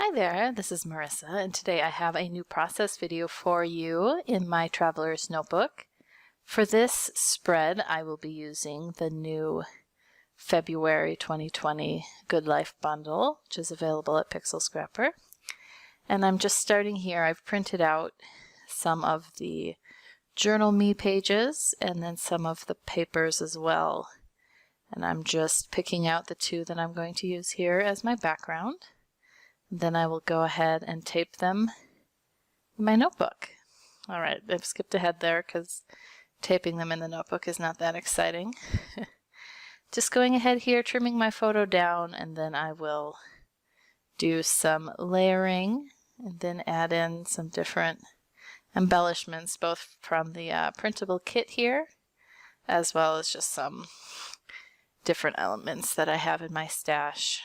Hi there, this is Marissa, and today I have a new process video for you in my Traveler's Notebook. For this spread, I will be using the new February 2020 Good Life bundle, which is available at Pixel Scrapper. And I'm just starting here. I've printed out some of the Journal Me pages and then some of the papers as well. And I'm just picking out the two that I'm going to use here as my background. Then I will go ahead and tape them in my notebook. All right, I've skipped ahead there because taping them in the notebook is not that exciting. Just going ahead here, trimming my photo down, and then I will do some layering and then add in some different embellishments, both from the printable kit here, as well as just some different elements that I have in my stash.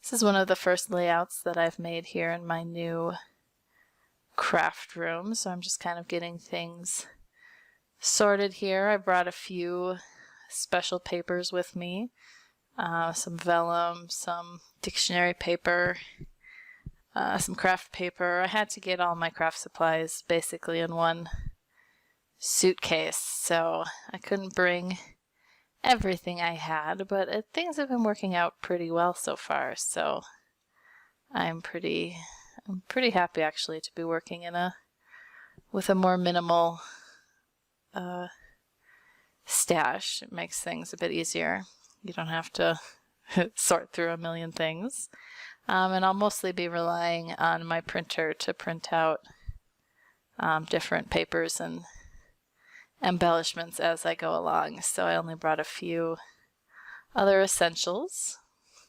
This is one of the first layouts that I've made here in my new craft room, so I'm just kind of getting things sorted here. I brought a few special papers with me, some vellum, some dictionary paper, some craft paper. I had to get all my craft supplies basically in one suitcase, so I couldn't bring everything I had, but things have been working out pretty well so far, so I'm pretty happy actually to be working with a more minimal stash. It makes things a bit easier. You don't have to sort through a million things. And I'll mostly be relying on my printer to print out different papers and embellishments as I go along, so I only brought a few other essentials.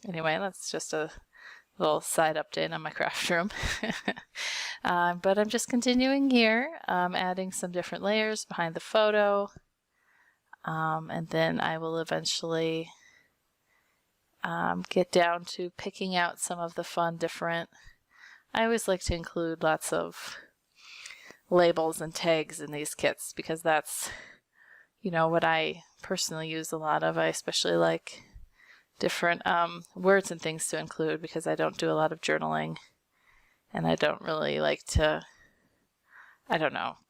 Anyway, that's just a little side update on my craft room. But I'm just continuing here, adding some different layers behind the photo, and then I will eventually get down to picking out some of the fun different. I always like to include lots of labels and tags in these kits because that's, what I personally use a lot of. I especially like different words and things to include because I don't do a lot of journaling and I don't really like to,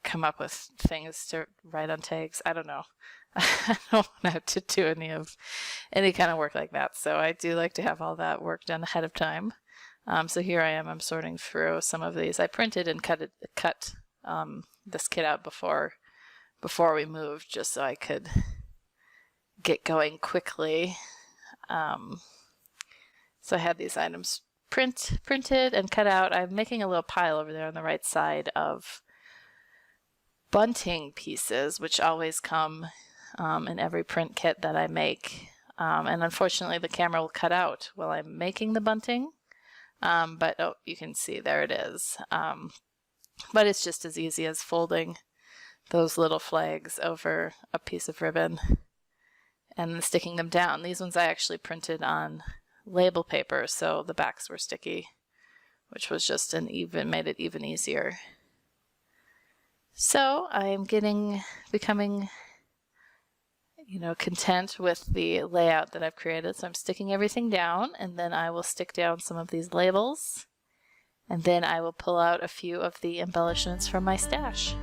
come up with things to write on tags. I don't know. I don't want to do any kind of work like that, so I do like to have all that work done ahead of time. So here I am, I'm sorting through some of these. I printed and cut this kit out before we moved, just so I could get going quickly. So I had these items printed and cut out. I'm making a little pile over there on the right side of bunting pieces, which always come in every print kit that I make. And unfortunately the camera will cut out while I'm making the bunting. But oh, you can see there it is. But it's just as easy as folding those little flags over a piece of ribbon and then sticking them down. These ones I actually printed on label paper, so the backs were sticky, which was just made it even easier. So I'm becoming content with the layout that I've created. So I'm sticking everything down, and then I will stick down some of these labels. And then I will pull out a few of the embellishments from my stash.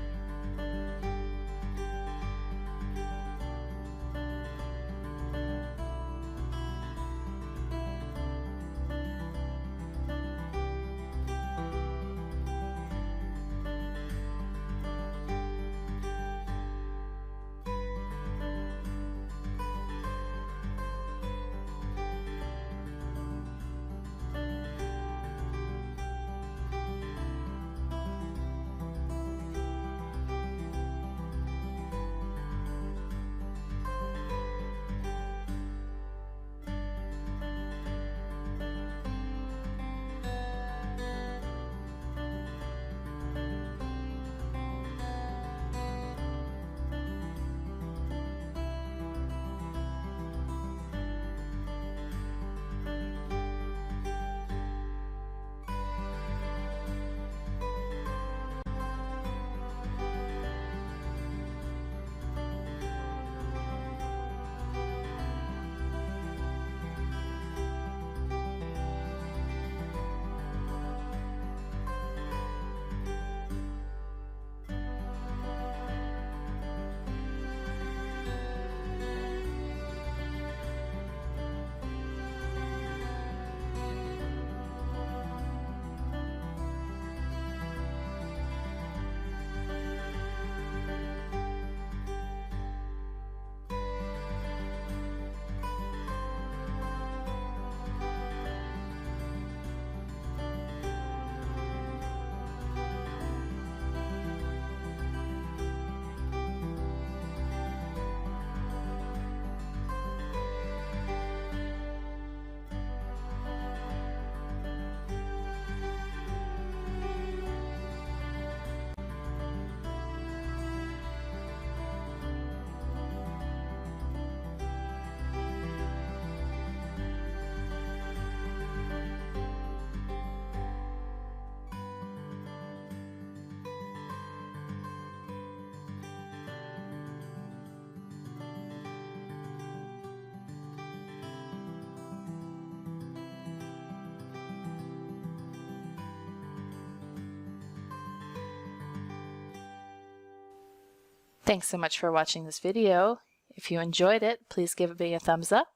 Thanks so much for watching this video. If you enjoyed it, please give me a thumbs up.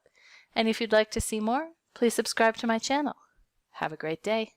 And if you'd like to see more, please subscribe to my channel. Have a great day.